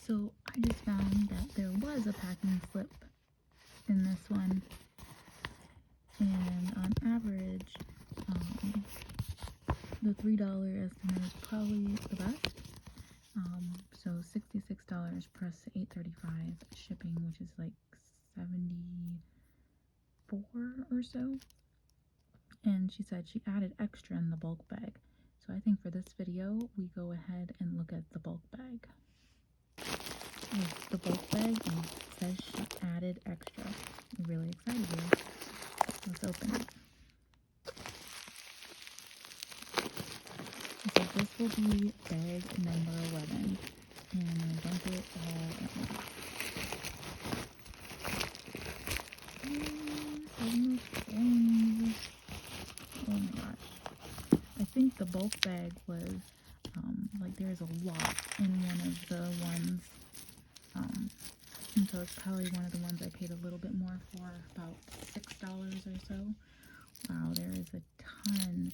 So I just found that there was a packing slip in this one, and on average, the $3 estimate is probably the best. So $66 plus $8.35 shipping, which is like 74 or so. And she said she added extra in the bulk bag. So I think for this video, we go ahead and look at the bulk bag. The bulk bag, and it says she added extra. I'm really excited here. Let's open it. So this will be bag number 11, and I'm going to dump it all at once. Oh my gosh. I think the bulk bag was, like there's a lot in one of the ones, and so it's probably one of the ones I paid a little bit more for, about $6 or so. Wow, there is a ton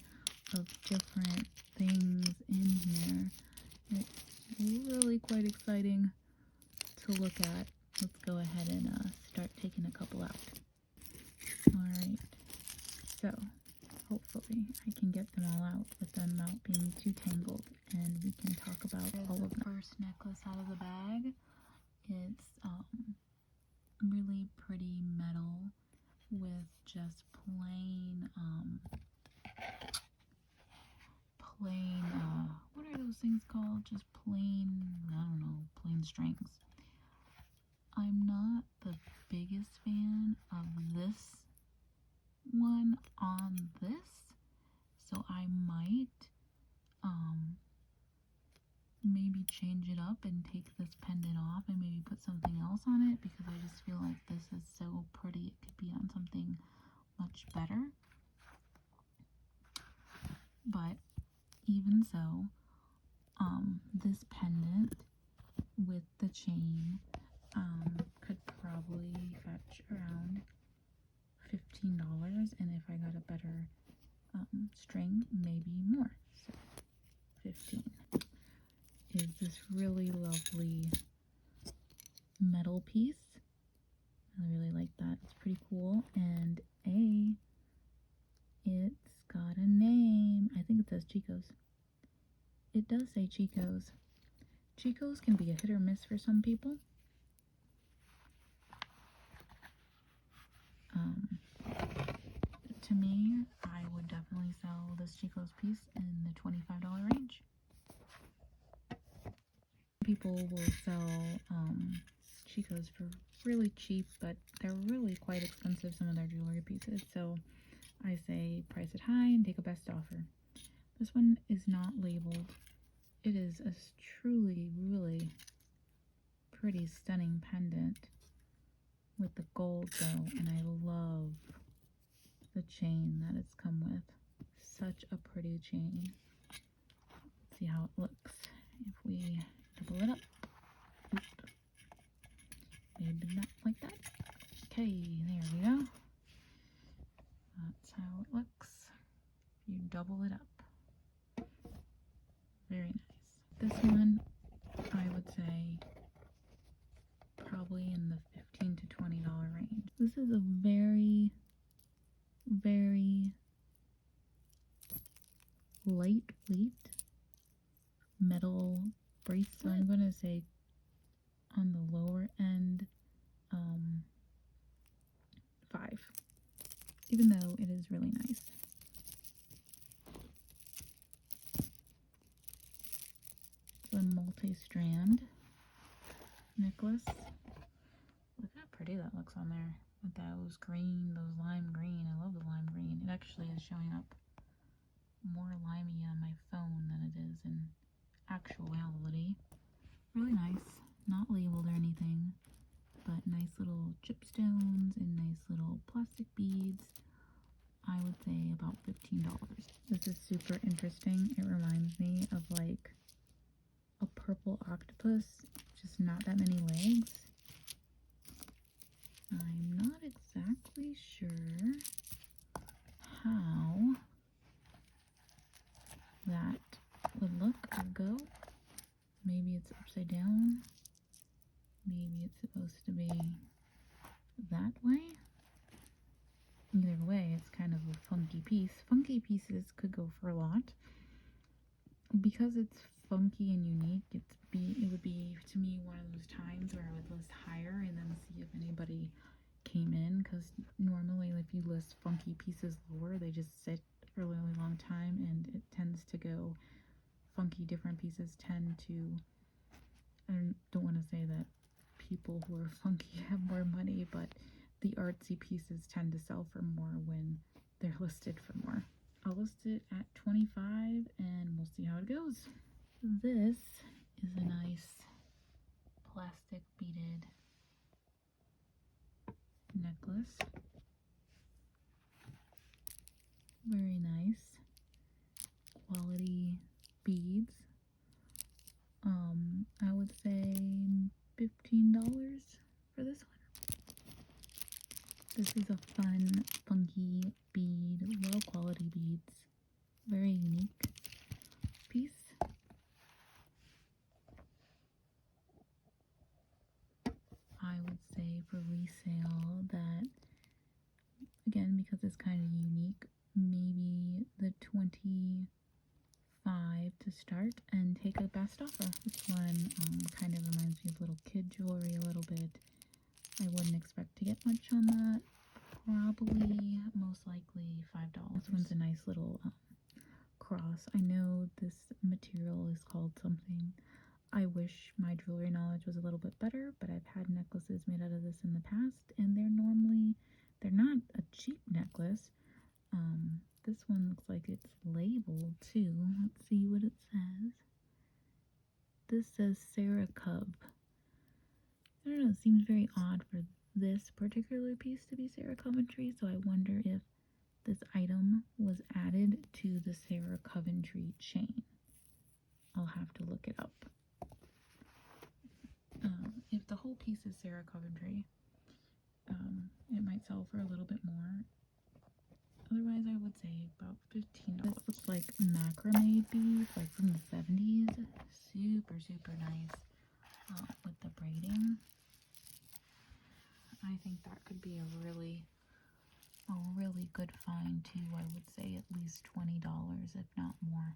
of different things in here. It's really quite exciting to look at. Let's go ahead and start taking a couple out. Alright, so hopefully I can get them all out with them not being too tangled, and we can talk about all of them. First necklace out of the bag. It's really pretty metal with just plain what are those things called? Just plain, I don't know, plain strings. I'm not the biggest fan of this one on this, so I might maybe change it up and take this pendant off and maybe put something else on it, because I just feel like this is so pretty. It could be on something much better. But even so, this pendant with the chain could probably fetch around $15, and if I got a better string, maybe more. So 15 is this really lovely metal piece. I really like that. It's pretty cool. And it's got a name. I think it says Chico's. It does say Chico's. Chico's can be a hit or miss for some people. To me, I would definitely sell this Chico's piece in the $25 range. People will sell Chico's for really cheap, but they're really quite expensive, some of their jewelry pieces. So I say price it high and take a best offer. This one is not labeled. It is a truly, really pretty, stunning pendant with the gold though, and I love the chain that it's come with. Such a pretty chain. Let's see how it looks if we double it up. Oop. Maybe not like that. Okay, there we go. That's how it looks. You double it up. Very nice. This one, I would say, probably in the $15 to $20 range. This is a very, very lightweight metal bracelet. So I'm going to say on the lower end, 5. Even though it is really nice. It's a multi-strand necklace. Look how pretty that looks on there with those green, those lime green. I love the lime green. It actually is showing up more limey on my phone than it is in actuality. Really nice. Not labeled or anything, but nice little chipstones and nice little plastic beads. I would say about $15. This is super interesting. It reminds me of like a purple octopus, just not that many legs. I'm not exactly sure how that would look or go. Maybe it's upside down. maybe it's supposed to be that way. Either way, it's kind of a funky piece. Funky pieces could go for a lot. Because it's funky and unique, it would be, to me, one of those times where I would list higher and then see if anybody came in, because normally if you list funky pieces lower, they just sit for a really long time, and it tends to go funky. Different pieces tend to, I don't want to say that people who are funky have more money, but the artsy pieces tend to sell for more when they're listed for more. I'll list it at 25 and we'll see how it goes. This is a nice plastic beaded necklace. Very nice. Quality beads. I would say $15 for this one. This is a fun, funky bead, low quality beads. Very unique piece. I would say for resale that, again, because it's kind of unique, maybe the 25 to start and take a best offer. This one kind of reminds me of little kid jewelry a little bit. I wouldn't expect to get much on that. Probably, most likely, $5. This one's a nice little cross. I know this material is called something. I wish my jewelry knowledge was a little bit better, but I've had necklaces made out of this in the past, and they're not a cheap necklace. This one looks like it's labeled too. Let's see what it says. This says Sarah Cub. I don't know, it seems very odd for this particular piece to be Sarah Coventry, so I wonder if this item was added to the Sarah Coventry chain. I'll have to look it up. If the whole piece is Sarah Coventry, it might sell for a little bit more. Otherwise, I would say about $15. This looks like macrame beads, like from the 70s. Super, super nice with the braiding. I think that could be a really good find too. I would say at least $20, if not more.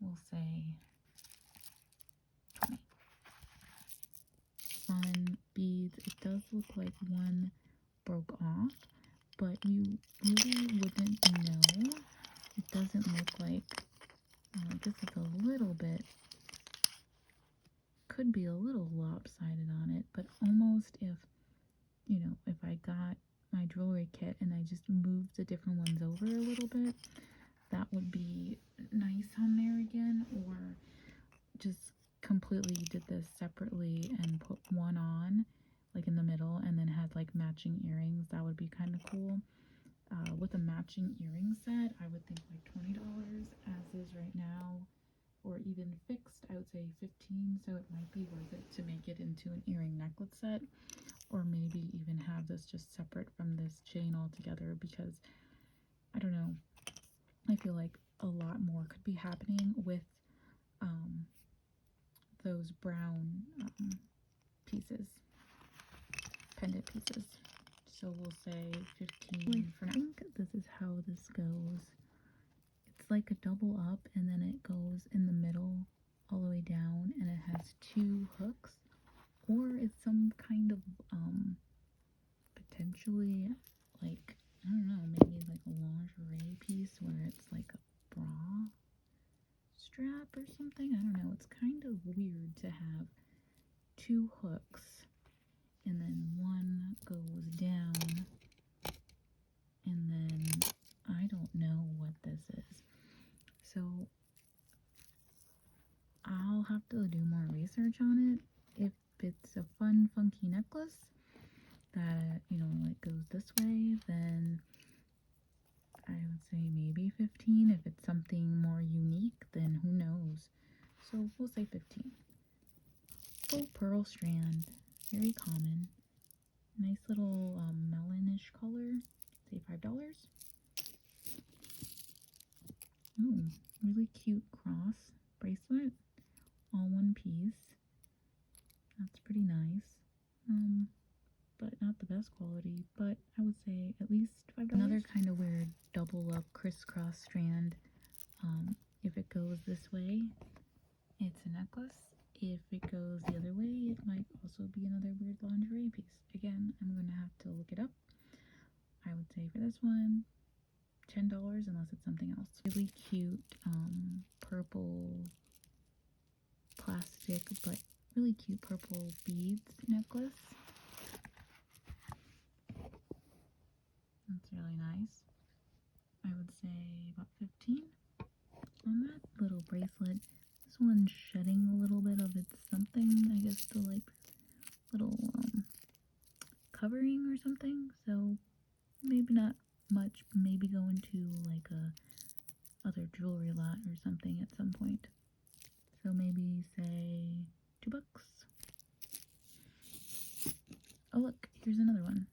We'll say 20. Fun beads. It does look like one broke off, but you really wouldn't know. It doesn't look like, this is a little bit, could be a little lopsided on it, but almost if I got my jewelry kit and I just moved the different ones over a little bit, that would be nice on there again, or just completely did this separately and put one on like in the middle and then had like matching earrings. That would be kind of cool. With a matching earring set, I would think like $20 as is right now, or even fixed, I would say 15, so it might be worth it to make it into an earring necklace set, or maybe even have this just separate from this chain altogether, because I don't know, I feel like a lot more could be happening with those brown pieces, pendant pieces. So we'll say 15 for now. I think this is how this goes. It's like a double up and then it goes in the middle all the way down, and it has two hooks, or it's some kind of potentially like, I don't know, maybe like a lingerie piece where it's like a bra strap or something. I don't know. It's kind of weird to have two hooks and then one goes down, and then I don't know what this is. So I'll have to do more research on it. If it's a fun, funky necklace that, like goes this way, then I would say maybe 15. If it's something more unique, then who knows? So we'll say 15. Full pearl strand, very common. Nice little melonish color. Say $5. Ooh, really cute cross bracelet, all one piece. best quality, but I would say at least $5. Another kind of weird double up crisscross strand. If it goes this way, it's a necklace. If it goes the other way, it might also be another weird lingerie piece. Again, I'm going to have to look it up. I would say for this one, $10 unless it's something else. Really cute purple plastic, but really cute purple beads necklace. That's really nice. I would say about 15 on that little bracelet. This one's shedding a little bit of its something, I guess the like little covering or something, so maybe not much, maybe go into like a other jewelry lot or something at some point. So maybe say $2. Oh look, here's another one.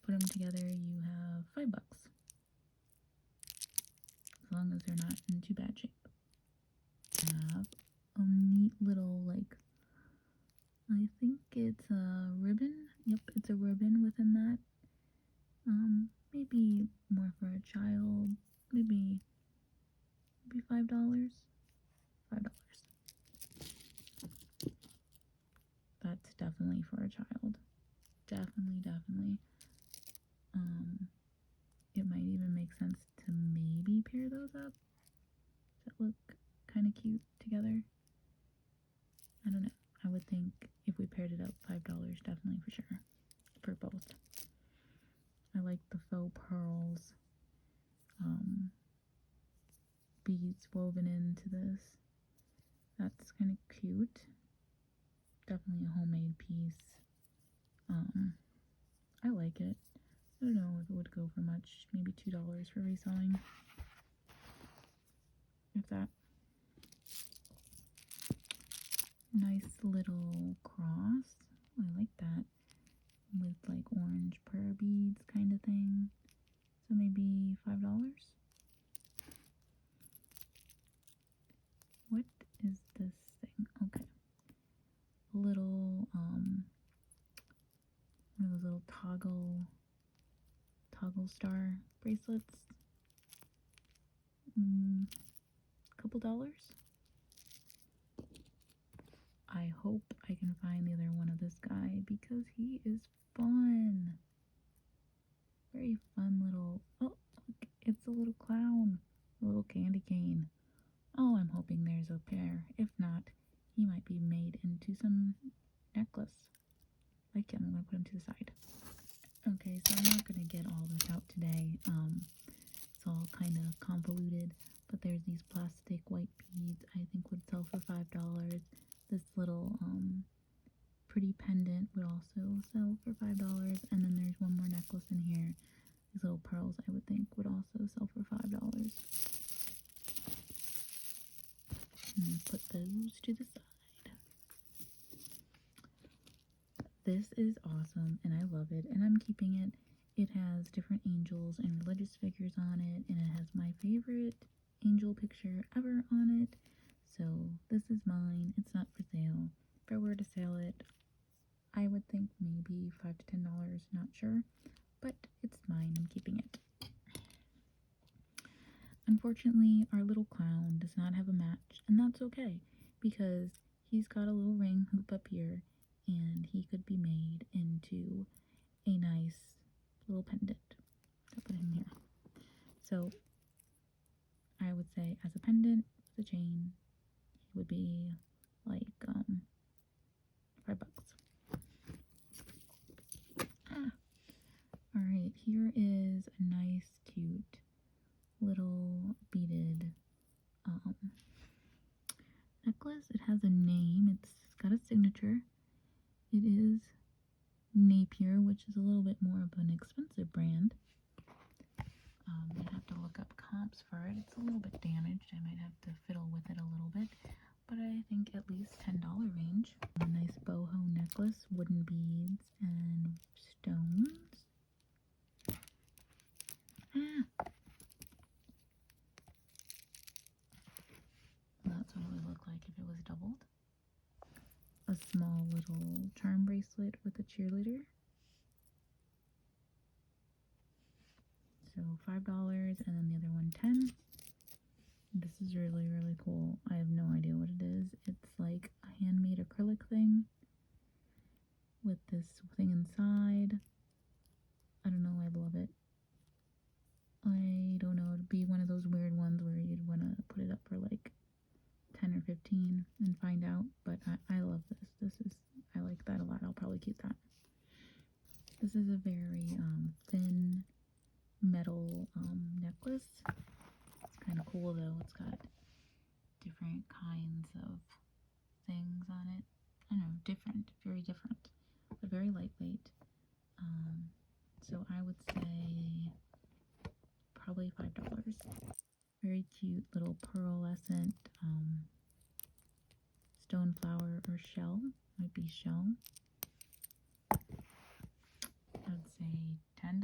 Put them together, you have $5. As long as they're not in too bad shape. Have a neat little, like, I think it's a ribbon. Yep, it's a ribbon within that. Maybe more for a child. Maybe $5. $5. That's definitely for a child. Definitely. It might even make sense to maybe pair those up that look kind of cute together. I don't know. I would think if we paired it up, $5 definitely for sure for both. I like the faux pearls beads woven into this. That's kind of cute. Definitely a homemade piece. I like it. I don't know if it would go for much. Maybe $2 for reselling. If that. Nice little cross. I like that. With like orange prayer beads kind of thing. So maybe $5. What is this thing? Okay. Little one of those little toggle star bracelets. Couple dollars. I hope I can find the other one of this guy because he is fun. Very fun little, oh look, it's a little clown, a little candy cane. Oh, I'm hoping there's a pair. If not, he might be made into some necklace. Like him, I'm gonna put him to the side. Okay, so I'm not gonna get all this out today. It's all kind of convoluted, but there's these plastic white beads I think would sell for $5. This little pretty pendant would also sell for $5, and then there's one more necklace in here. These little pearls I would think would also sell for $5. And put those to the side. This is awesome and I love it, and I'm keeping it. It has different angels and religious figures on it, and it has my favorite angel picture ever on it. So this is mine. It's not for sale. If I were to sell it, I would think maybe $5 to $10, not sure, but it's mine. I'm keeping it. Unfortunately, our little clown does not have a match, and that's okay because he's got a little ring hoop up here, and he could be made into a nice little pendant. I'll put him here. So I would say as a pendant with a chain, he would be like $5. Alright, here is a nice, cute little beaded necklace. It has a name. It's got a signature. It is Napier, which is a little bit more of an expensive brand. I'd have to look up comps for it. It's a little bit damaged. I might have to fiddle with it a little bit, but I think at least $10 range. A nice boho necklace, wooden beads, and stones. That's what it would look like if it was doubled. A small little charm bracelet with a cheerleader. So $5, and then the other one $10. This is really, really cool. I have no idea what it is. It's like a handmade acrylic thing with this thing inside. I don't know, I love it. I don't know, it'd be one of those weird ones where you'd want to put it up for like 10 or 15 and find out, but I love this. I like that a lot. I'll probably keep that. This is a very thin metal necklace. It's kind of cool though. It's got different kinds of things on it. I don't know, different, very different, but very lightweight. So I would say probably $5. Very cute little pearlescent stone flower or shell. Might be shell. I'd say $10.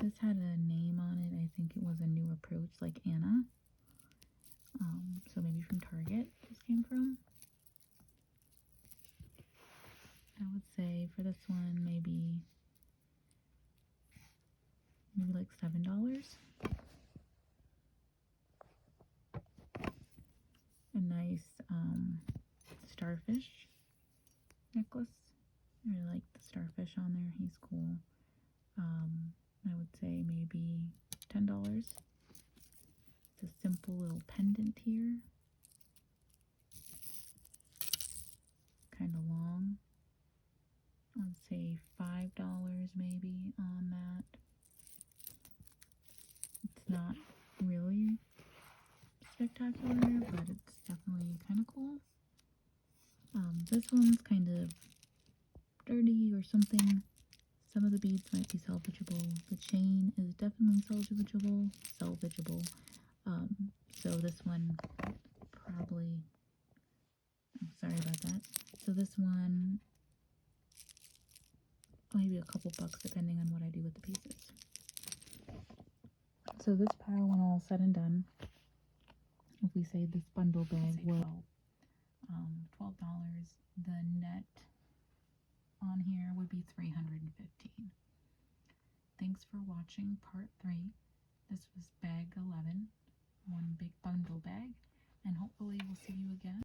This had a name on it. I think it was a new approach, like Anna. So maybe from Target this came from. I would say for this one maybe like $7. A nice starfish necklace. I really like the starfish on there. He's cool. I would say maybe $10. It's a simple little pendant here. Kind of long. I'd say $5 maybe on that. It's not really spectacular, but it's definitely kind of cool. This one's kind of dirty or something. Some of the beads might be salvageable. The chain is definitely salvageable. So this one probably, I'm sorry about that. So this one, maybe a couple bucks depending on what I do with the pieces. So this pile, when all said and done, if we say this bundle bag was $12, the net on here would be $315. Thanks for watching part 3. This was bag 11, one big bundle bag, and hopefully we'll see you again.